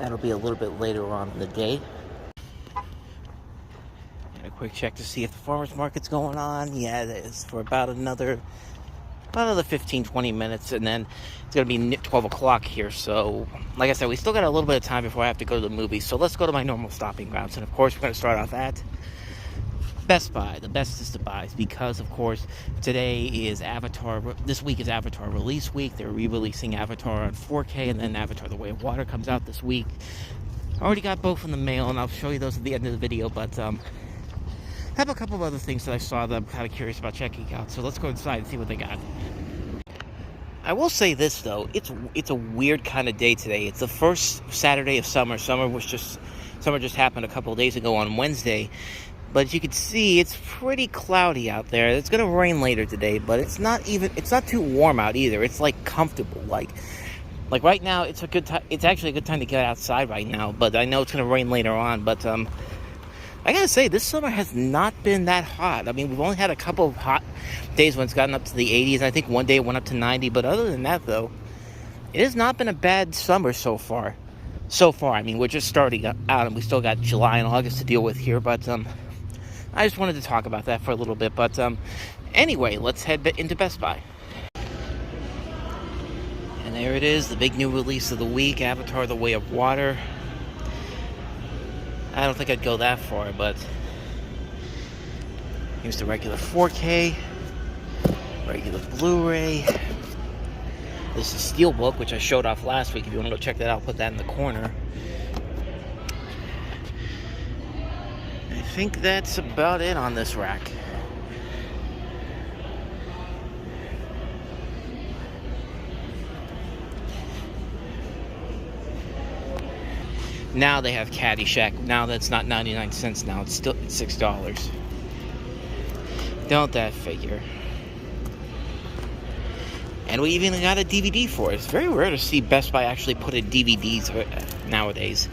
That'll be a little bit later on in the day. And a quick check to see if the farmer's market's going on. Yeah, it is, for about another 15-20 minutes, and then it's going to be 12 o'clock here. So, like I said, we still got a little bit of time before I have to go to the movies. So let's go to my normal stopping grounds. And, of course, we're going to start off at Best Buy, the bestest of buys, because, of course, today is this week is Avatar release week. They're re-releasing Avatar on 4K, and then Avatar The Way of Water comes out this week. I already got both in the mail, and I'll show you those at the end of the video, but I have a couple of other things that I saw that I'm kind of curious about checking out, so let's go inside and see what they got. I will say this, though, it's a weird kind of day today. It's the first Saturday of summer. Summer just happened a couple of days ago on Wednesday. But as you can see, it's pretty cloudy out there. It's going to rain later today, but it's not too warm out either. It's like comfortable. Like right now, it's actually a good time to get outside right now, but I know it's going to rain later on. But I got to say, this summer has not been that hot. I mean, we've only had a couple of hot days when it's gotten up to the 80s. I think one day it went up to 90, but other than that, though, it has not been a bad summer so far. I mean, we're just starting out, and we still got July and August to deal with here, but I just wanted to talk about that for a little bit, but anyway, let's head into Best Buy. And there it is, the big new release of the week, Avatar The Way of Water. I don't think I'd go that far, but here's the regular 4K, regular Blu-ray. This is Steelbook, which I showed off last week. If you want to go check that out, I'll put that in the corner. I think that's about it on this rack. Now they have Caddyshack. Now that's not 99 cents now. It's still $6. Don't that figure? And we even got a DVD for it. It's very rare to see Best Buy actually put in DVDs nowadays.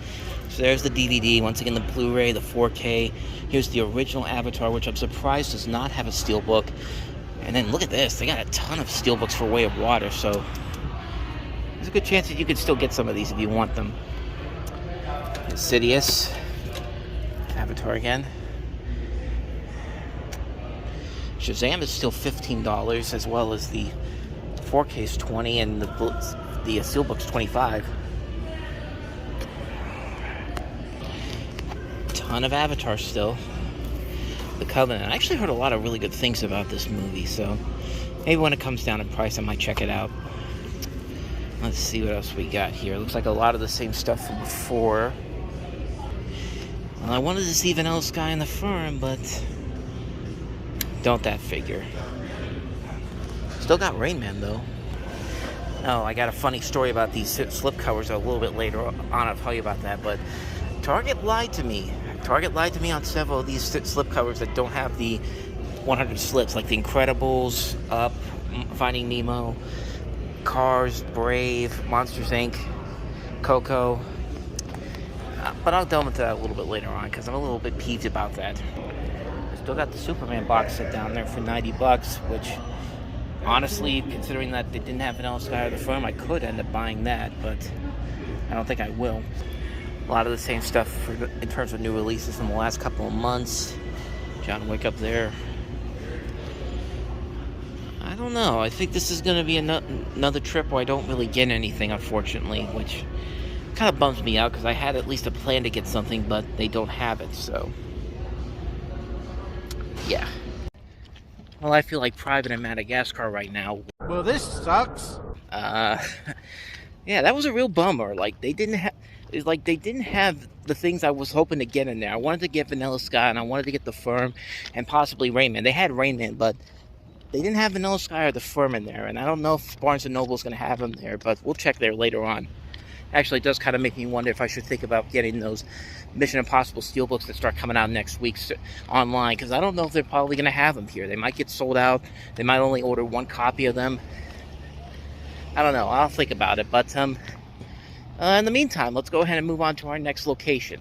So there's the DVD, once again the Blu-ray, the 4K. Here's the original Avatar, which I'm surprised does not have a steelbook. And then look at this, they got a ton of steelbooks for Way of Water, so there's a good chance that you could still get some of these if you want them. Insidious, Avatar again. Shazam is still $15, as well as the 4K is $20 and the steelbook's $25. Ton of Avatar still. The Covenant. I actually heard a lot of really good things about this movie, so maybe when it comes down in price, I might check it out. Let's see what else we got here. Looks like a lot of the same stuff from before. Well, I wanted to see Vanilla Sky and the Firm, but don't that figure. Still got Rain Man, though. Oh, I got a funny story about these slip covers a little bit later on. I'll tell you about that, but Target lied to me. Target lied to me on several of these slip covers that don't have the 100 slips, like The Incredibles, Up, Finding Nemo, Cars, Brave, Monsters Inc., Coco. But I'll delve into that a little bit later on because I'm a little bit peeved about that. Still got the Superman box set down there for $90, which honestly, considering that they didn't have Vanilla Sky or the Firm, I could end up buying that, but I don't think I will. A lot of the same stuff in terms of new releases in the last couple of months. John Wick up there. I don't know. I think this is going to be another trip where I don't really get anything, unfortunately, which kind of bums me out because I had at least a plan to get something, but they don't have it, so yeah. Well, I feel like Private in Madagascar right now. Well, this sucks. Yeah, that was a real bummer. Like, they didn't have the things I was hoping to get in there. I wanted to get Vanilla Sky, and I wanted to get the Firm, and possibly Rain Man. They had Rain Man, but they didn't have Vanilla Sky or the Firm in there, and I don't know if Barnes & Noble is going to have them there, but we'll check there later on. Actually, it does kind of make me wonder if I should think about getting those Mission Impossible Steelbooks that start coming out next week online, because I don't know if they're probably going to have them here. They might get sold out. They might only order one copy of them. I don't know. I'll think about it, but in the meantime, let's go ahead and move on to our next location.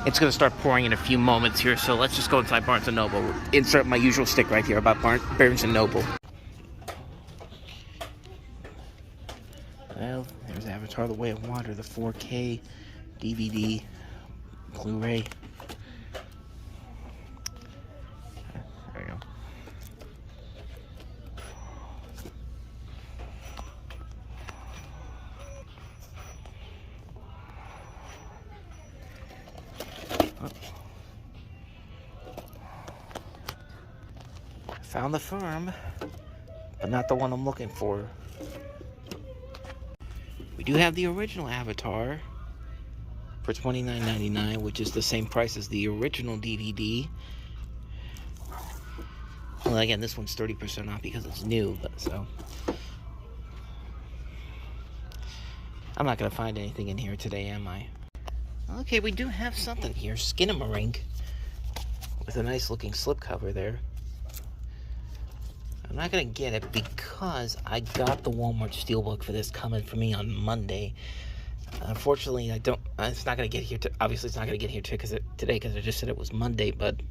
It's going to start pouring in a few moments here, so let's just go inside Barnes & Noble. Insert my usual stick right here about Barnes & Noble. Well, there's Avatar: The Way of Water, the 4K DVD, Blu-ray. There you go. Found the firm, but not the one I'm looking for. We do have the original Avatar for $29.99, which is the same price as the original DVD. Well, again, this one's 30% off because it's new, but so I'm not gonna find anything in here today, am I? Okay, we do have something here. Skinamarink with a nice looking slipcover there. I'm not gonna get it because I got the Walmart Steelbook for this coming for me on Monday. Unfortunately, I don't. It's not gonna get here. Obviously, it's not gonna get here today because I just said it was Monday. But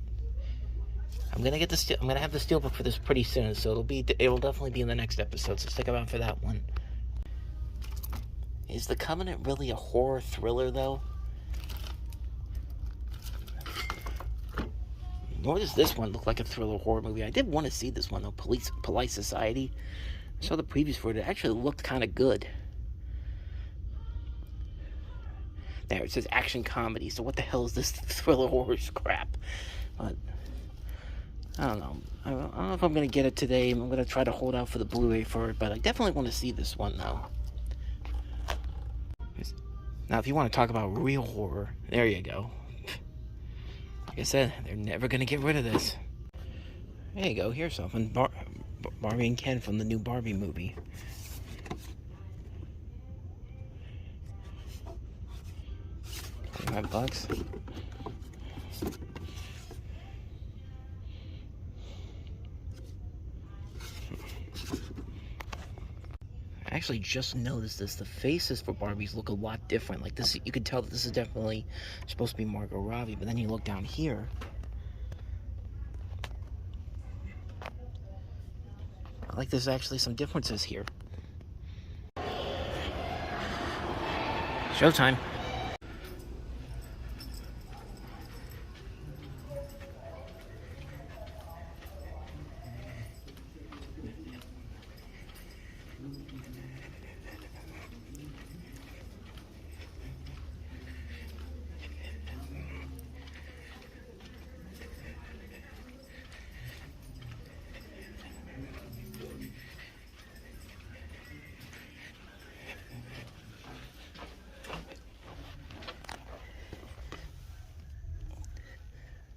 I'm gonna get the. I'm gonna have the Steelbook for this pretty soon, so it'll definitely be in the next episode. So stick around for that one. Is The Covenant really a horror thriller though? Nor does this one look like a thriller horror movie. I did want to see this one though, Polite Society. I saw the previews for it. It actually looked kind of good. There, it says action comedy. So what the hell is this thriller horror crap? But I don't know. I don't know if I'm going to get it today. I'm going to try to hold out for the Blu-ray for it. But I definitely want to see this one though. Now, if you want to talk about real horror, there you go. Like I said, they're never going to get rid of this. There you go, here's something. Barbie and Ken from the new Barbie movie. $5. I actually just noticed this. The faces for Barbies look a lot different. Like this, you can tell that this is definitely supposed to be Margot Robbie, but then you look down here. I like there's actually some differences here. Showtime.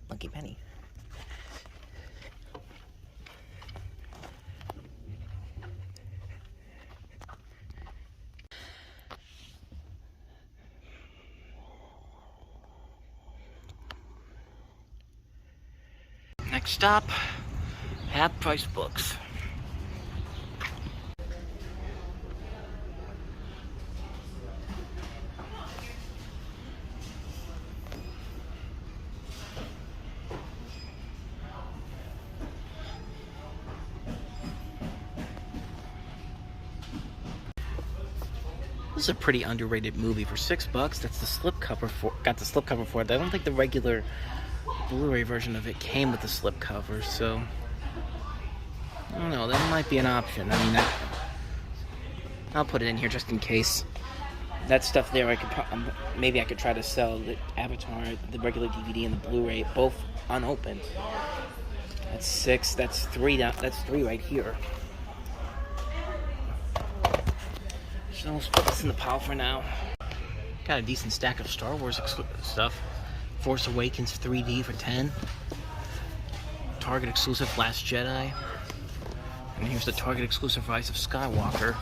Lucky Penny. Next stop, Half Price Books. This is a pretty underrated movie for $6. That's the slipcover for. Got the slipcover for it. I don't think the regular Blu-ray version of it came with the slipcover, so I don't know. That might be an option. I mean, I'll put it in here just in case. That stuff there, I could maybe I could try to sell the Avatar, the regular DVD, and the Blu-ray both unopened. That's 6. That's 3. That's 3 right here. So let's put this in the pile for now. Got a decent stack of Star Wars stuff. Force Awakens 3D for $10. Target exclusive Last Jedi. And here's the Target exclusive Rise of Skywalker.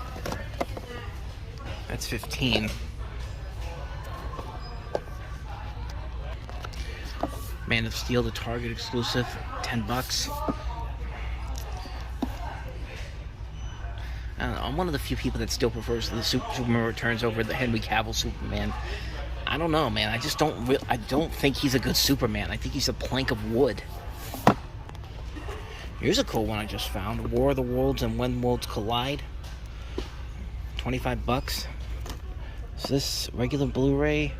That's $15. Man of Steel, the Target exclusive, $10. I don't know, I'm one of the few people that still prefers the Superman Returns over the Henry Cavill Superman. I don't know, man. I just I don't think he's a good Superman. I think he's a plank of wood. Here's a cool one I just found. War of the Worlds and When Worlds Collide. $25. Is this regular Blu-ray?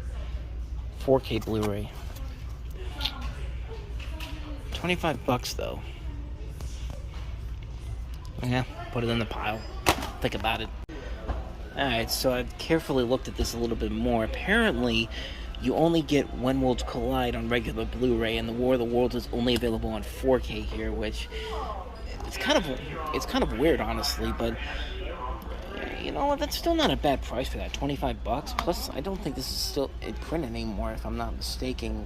4K Blu-ray. $25 though. Yeah, put it in the pile. Think about it. Alright, so I've carefully looked at this a little bit more. Apparently, you only get When Worlds Collide on regular Blu-ray, and the War of the Worlds is only available on 4K here, which it's kind of weird, honestly. But you know, that's still not a bad price for that. $25. Plus, I don't think this is still in print anymore, if I'm not mistaken.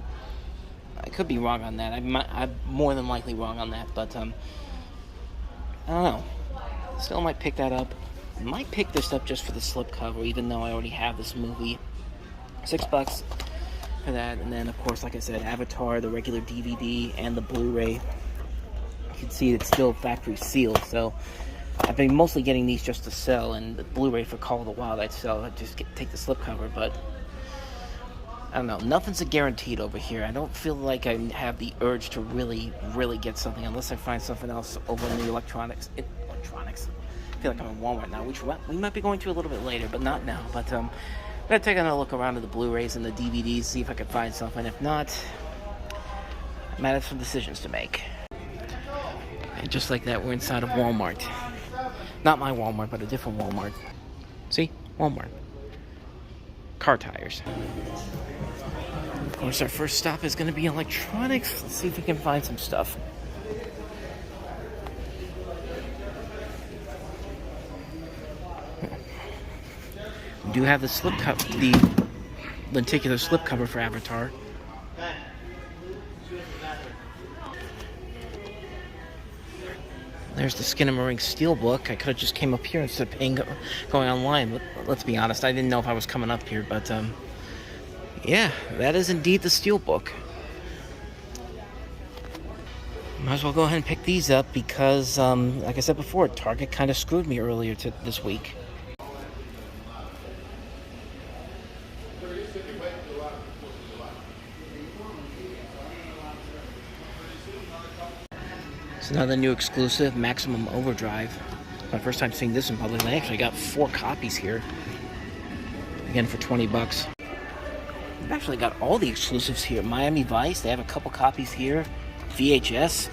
I could be wrong on that. I'm more than likely wrong on that, but I don't know. Still might pick that up. Might pick this up just for the slipcover, even though I already have this movie. $6 for that, and then of course, like I said, Avatar, the regular DVD, and the Blu-ray. You can see it's still factory sealed, so I've been mostly getting these just to sell, and the Blu-ray for Call of the Wild I'd sell. I'd just take the slipcover, but I don't know. Nothing's a guaranteed over here. I don't feel like I have the urge to really get something unless I find something else over in the electronics. I feel like I'm in Walmart now, which we might be going to a little bit later, but not now. But I'm gonna take another look around at the Blu-rays and the DVDs, see if I can find something. If not, I might have some decisions to make. And just like that, we're inside of Walmart. Not my Walmart, but a different Walmart. See? Walmart. Car tires. Of course, our first stop is going to be electronics. Let's see if we can find some stuff. We do have the the lenticular slipcover for Avatar. There's the Skinamarink Steelbook. I could have just came up here instead of going online. But let's be honest, I didn't know if I was coming up here. But yeah, that is indeed the Steelbook. Might as well go ahead and pick these up because, like I said before, Target kind of screwed me earlier this week. It's another new exclusive, Maximum Overdrive. My first time seeing this in public. I actually got 4 copies here. Again, for $20. I've actually got all the exclusives here. Miami Vice, they have a couple copies here. VHS.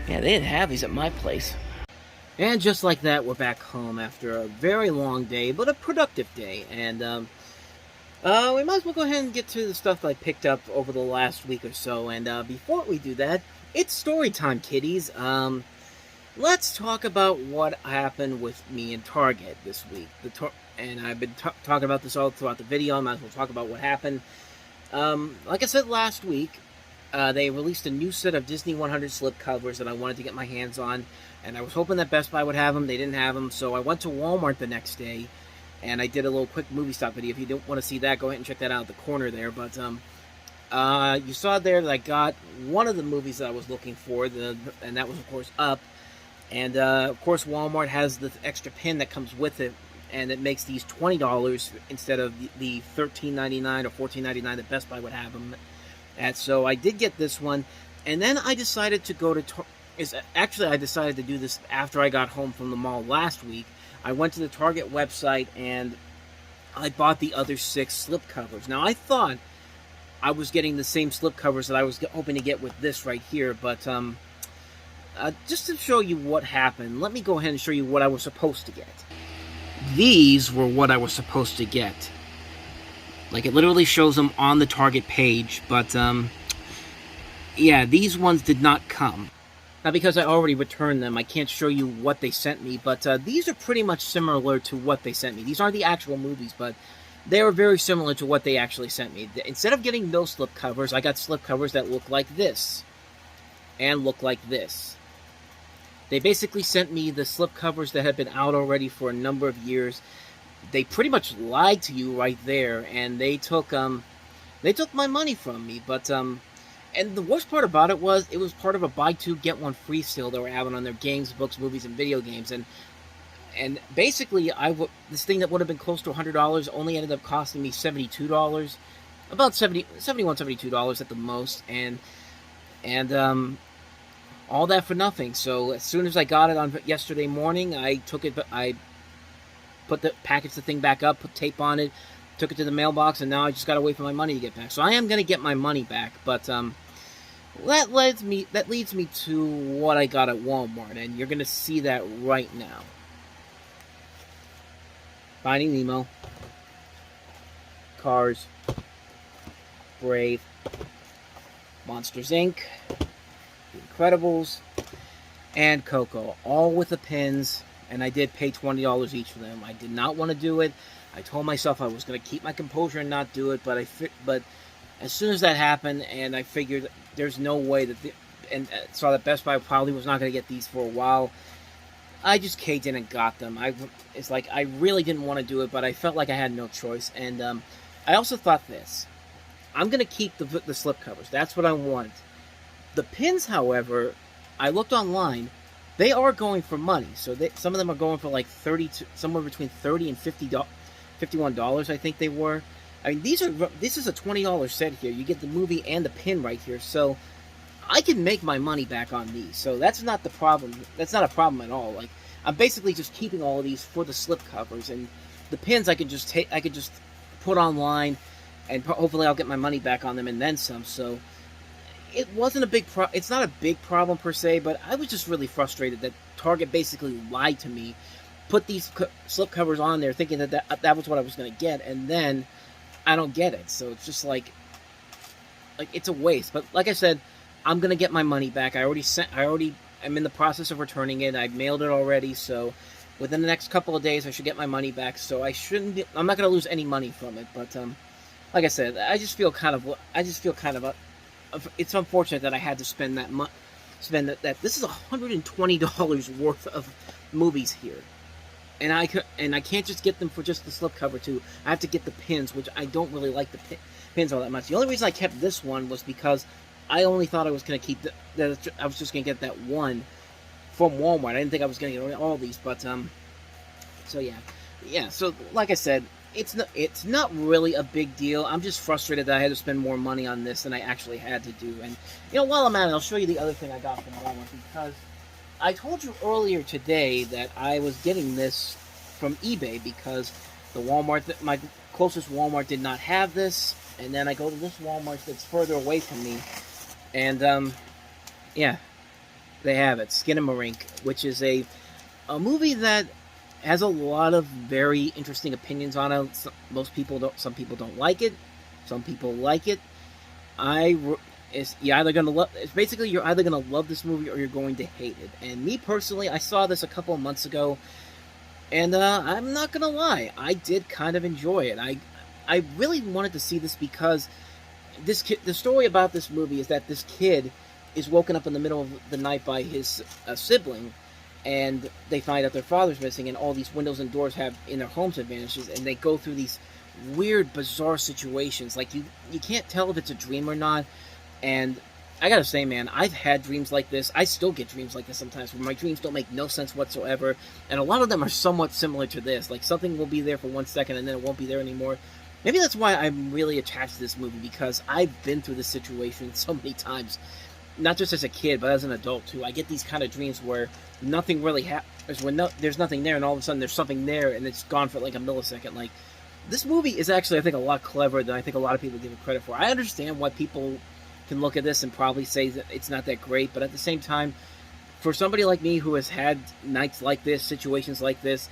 Yeah, they didn't have these at my place. And just like that, we're back home after a very long day, but a productive day. And we might as well go ahead and get to the stuff that I picked up over the last week or so. And before we do that, it's story time, kiddies. Let's talk about what happened with me and Target this week. And I've been talking about this all throughout the video. I might as well talk about what happened. Like I said last week, they released a new set of Disney 100 slipcovers that I wanted to get my hands on. And I was hoping that Best Buy would have them. They didn't have them. So I went to Walmart the next day. And I did a little quick movie stop video. If you don't want to see that, go ahead and check that out at the corner there. But you saw there that I got one of the movies that I was looking for. And that was, of course, Up. And, of course, Walmart has the extra pin that comes with it. And it makes these $20 instead of the $13.99 or $14.99 that Best Buy would have them at. So I did get this one. And then I decided to go to... Actually, I decided to do this after I got home from the mall last week. I went to the Target website and I bought the other 6 slipcovers. Now, I thought I was getting the same slipcovers that I was hoping to get with this right here. But just to show you what happened, let me go ahead and show you what I was supposed to get. These were what I was supposed to get. Like, it literally shows them on the Target page, but, yeah, these ones did not come. Now, because I already returned them, I can't show you what they sent me, but these are pretty much similar to what they sent me. These aren't the actual movies, but they are very similar to what they actually sent me. Instead of getting those slipcovers, I got slipcovers that look like this, and look like this. They basically sent me the slipcovers that had been out already for a number of years. They pretty much lied to you right there, and they took my money from me. But and the worst part about it was part of a buy two get one free sale they were having on their games, books, movies, and video games. And And basically, this thing that would have been close to $100 only ended up costing me $72, about 71, $72 at the most, and all that for nothing. So as soon as I got it on yesterday morning, I packaged the thing back up, put tape on it, took it to the mailbox, and now I just gotta wait for my money to get back. So I am gonna get my money back, but that leads me to what I got at Walmart, and you're gonna see that right now. Finding Nemo, Cars, Brave, Monsters Inc., The Incredibles, and Coco, all with the pins, and I did pay $20 each for them. I did not want to do it. I told myself I was going to keep my composure and not do it, but as soon as that happened, and I figured there's no way that and saw that Best Buy probably was not going to get these for a while, I just caved in and got them. It's like I really didn't want to do it, but I felt like I had no choice. And I also thought this: I'm going to keep the slipcovers. That's what I wanted. The pins, however, I looked online. They are going for money. So some of them are going for like somewhere between $30 and $51. I think they were. I mean, this is a $20 set here. You get the movie and the pin right here. So I can make my money back on these, so that's not the problem. That's not a problem at all. Like, I'm basically just keeping all of these for the slipcovers, and the pins I could just put online, and hopefully I'll get my money back on them and then some. So it wasn't a big it's not a big problem per se, but I was just really frustrated that Target basically lied to me, put these slipcovers on there thinking that was what I was going to get, and then I don't get it. So it's just like it's a waste. But like I said, I'm going to get my money back. I'm in the process of returning it. I mailed it already, so within the next couple of days I should get my money back. So I'm not going to lose any money from it, but like I said, I just feel kind of it's unfortunate that I had to spend that this is $120 worth of movies here. And I can't just get them for just the slipcover too. I have to get the pins, which I don't really like the pins all that much. The only reason I kept this one was because I only thought I was going to keep I was just going to get that one from Walmart. I didn't think I was going to get all these, but so yeah. So like I said, it's not really a big deal. I'm just frustrated that I had to spend more money on this than I actually had to do. And while I'm at it, I'll show you the other thing I got from Walmart, because I told you earlier today that I was getting this from eBay because my closest Walmart did not have this, and then I go to this Walmart that's further away from me. And, yeah, they have it. Skinamarink, which is a movie that has a lot of very interesting opinions on it. Some people don't like it. Some people like it. You're either gonna love this movie or you're going to hate it. And me personally, I saw this a couple of months ago, and I'm not gonna lie, I did kind of enjoy it. I really wanted to see this because the story about this movie is that this kid is woken up in the middle of the night by his sibling, and they find out their father's missing, and all these windows and doors in their homes have vanished, and they go through these weird, bizarre situations. Like, you can't tell if it's a dream or not, and I gotta say, man, I've had dreams like this. I still get dreams like this sometimes, where my dreams don't make no sense whatsoever, and a lot of them are somewhat similar to this. Like, something will be there for 1 second, and then it won't be there anymore. Maybe that's why I'm really attached to this movie, because I've been through this situation so many times. Not just as a kid, but as an adult, too. I get these kind of dreams where nothing really happens, when there's nothing there, and all of a sudden there's something there, and it's gone for like a millisecond. Like, this movie is actually, I think, a lot cleverer than I think a lot of people give it credit for. I understand why people can look at this and probably say that it's not that great, but at the same time, for somebody like me who has had nights like this, situations like this,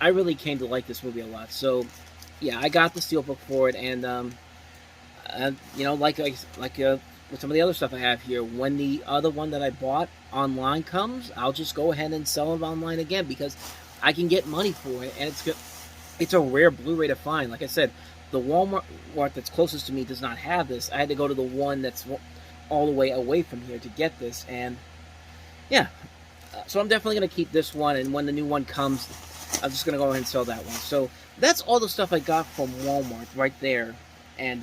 I really came to like this movie a lot. So, yeah, I got the Steelbook for it, and with some of the other stuff I have here, when the other one that I bought online comes, I'll just go ahead and sell it online again, because I can get money for it, and it's good. It's a rare Blu-ray to find. Like I said, the Walmart that's closest to me does not have this. I had to go to the one that's all the way away from here to get this, and yeah. So I'm definitely going to keep this one, and when the new one comes, I'm just going to go ahead and sell that one. So that's all the stuff I got from Walmart right there, and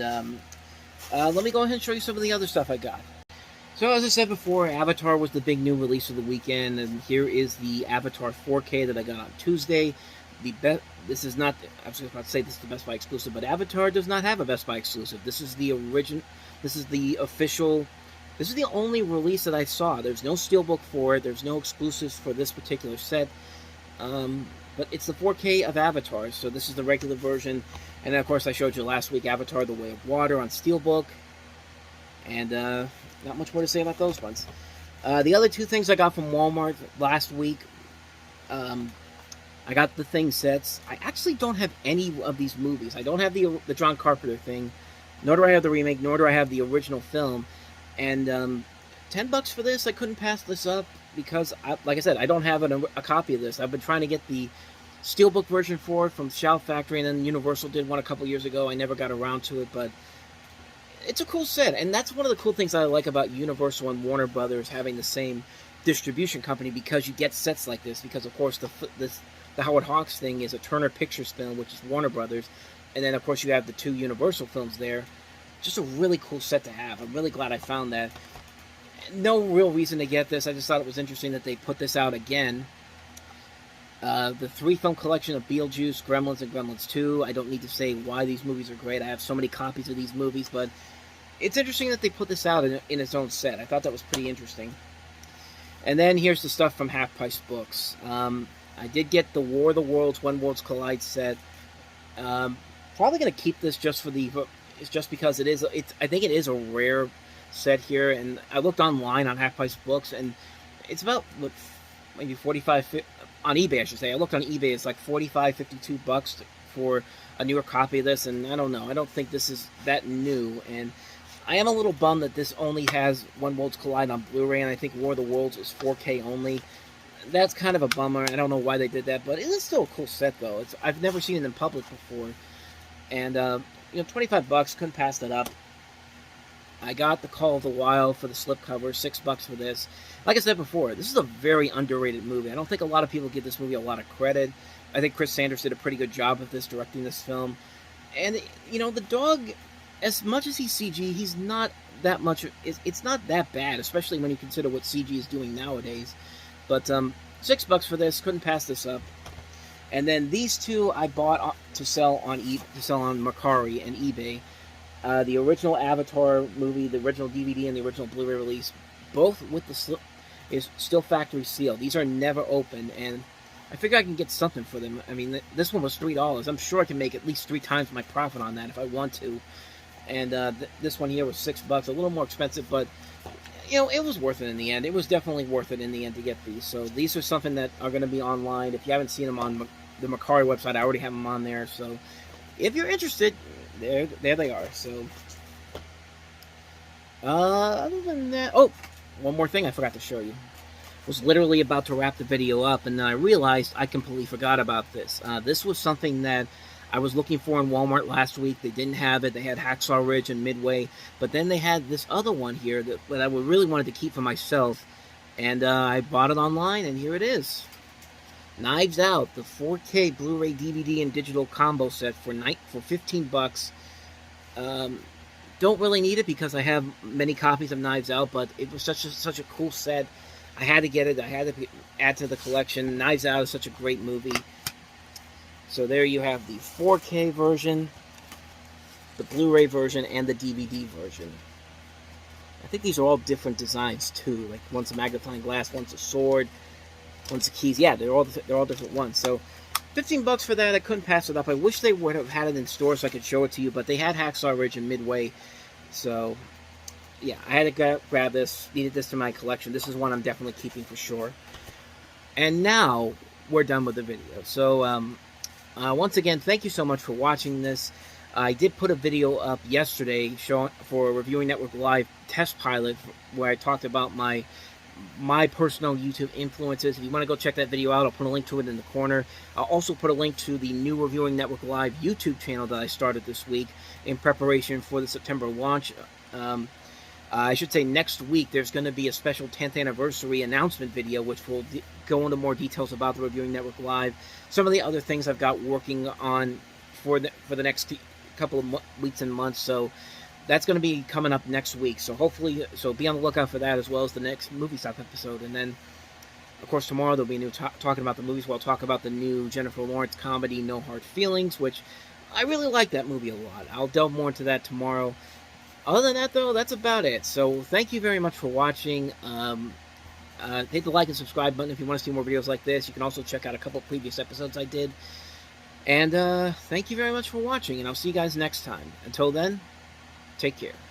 let me go ahead and show you some of the other stuff I got. So as I said before, Avatar was the big new release of the weekend, and here is the Avatar 4K that I got on Tuesday. This is not. I was just about to say this is the Best Buy exclusive, but Avatar does not have a Best Buy exclusive. This is the original. This is the official. This is the only release that I saw. There's no steelbook for it. There's no exclusives for this particular set. But it's the 4K of Avatar, so this is the regular version. And then, of course, I showed you last week Avatar: The Way of Water on steelbook. And not much more to say about those ones. The other two things I got from Walmart last week, I got the Thing sets. I actually don't have any of these movies. I don't have the John Carpenter Thing, nor do I have the remake, nor do I have the original film. And $10 for this, I couldn't pass this up because, like I said, I don't have a copy of this. I've been trying to get the steelbook version for it from Shout Factory, and then Universal did one a couple years ago. I never got around to it, but it's a cool set, and that's one of the cool things I like about Universal and Warner Brothers having the same distribution company, because you get sets like this. Because of course the Howard Hawks thing is a Turner Pictures film, which is Warner Brothers, and then of course you have the two Universal films there. Just a really cool set to have. I'm really glad I found that. No real reason to get this. I just thought it was interesting that they put this out again. The 3-film collection of Beetlejuice, Gremlins, and Gremlins 2. I don't need to say why these movies are great. I have so many copies of these movies, but it's interesting that they put this out in its own set. I thought that was pretty interesting. And then here's the stuff from Half Price Books. I did get the War of the Worlds, When Worlds Collide set. Probably going to keep this just because I think it is a rare set here. And I looked online on Half Price Books, and it's about maybe 45 on eBay, I should say. I looked on eBay. It's like 45, 52 bucks for a newer copy of this, and I don't know. I don't think this is that new, and I am a little bummed that this only has When Worlds Collide on Blu-ray, and I think War of the Worlds is 4K only. That's kind of a bummer. I don't know why they did that, but it is still a cool set, though. I've never seen it in public before, and 25 bucks, couldn't pass that up. I got the Call of the Wild for the slipcover, $6 for this. Like I said before, this is a very underrated movie. I don't think a lot of people give this movie a lot of credit. I think Chris Sanders did a pretty good job of this, directing this film. And, the dog, as much as he's CG, he's not that much, it's not that bad, especially when you consider what CG is doing nowadays. But, $6 for this, couldn't pass this up. And then these two I bought to sell on Mercari and eBay. The original Avatar movie, the original DVD, and the original Blu-ray release, both with the is still factory sealed. These are never opened, and I figure I can get something for them. I mean, this one was $3. I'm sure I can make at least 3 times my profit on that if I want to. And this one here was $6, a little more expensive, but it was worth it in the end. It was definitely worth it in the end to get these. So these are something that are going to be online. If you haven't seen them on the Mercari website, I already have them on there. So if you're interested, there they are. So other than that, oh, one more thing I forgot to show you. Was literally about to wrap the video up, and then I realized I completely forgot about this. This was something that I was looking for in Walmart last week. They didn't have it. They had Hacksaw Ridge and Midway, but then they had this other one here that I really wanted to keep for myself, and I bought it online, and here it is. Knives Out, the 4K Blu-ray DVD and digital combo set for $15. Don't really need it because I have many copies of Knives Out, but it was such a cool set. I had to get it. I had to add to the collection. Knives Out is such a great movie. So there you have the 4K version, the Blu-ray version, and the DVD version. I think these are all different designs too. Like one's a magnifying glass, one's a sword, one's the keys. Yeah, they're all different ones. So $15 for that. I couldn't pass it up. I wish they would have had it in store so I could show it to you, but they had Hacksaw Ridge and Midway. So yeah, I had to grab this. Needed this to my collection. This is one I'm definitely keeping for sure. And now we're done with the video. So once again, thank you so much for watching this. I did put a video up yesterday for Reviewing Network Live test pilot where I talked about my personal YouTube influences. If you want to go check that video out, I'll put a link to it in the corner. I'll also put a link to the new Reviewing Network Live YouTube channel that I started this week in preparation for the September launch. I should say next week there's going to be a special 10th anniversary announcement video which will go into more details about the Reviewing Network Live, some of the other things I've got working on for the next couple of weeks and months. So that's going to be coming up next week. So hopefully, so be on the lookout for that, as well as the next movie stuff episode. And then, of course, tomorrow there'll be a new talking about the movies. We'll talk about the new Jennifer Lawrence comedy, No Hard Feelings, which I really like that movie a lot. I'll delve more into that tomorrow. Other than that, though, that's about it. So thank you very much for watching. Hit the like and subscribe button if you want to see more videos like this. You can also check out a couple previous episodes I did. And thank you very much for watching, and I'll see you guys next time. Until then, take care.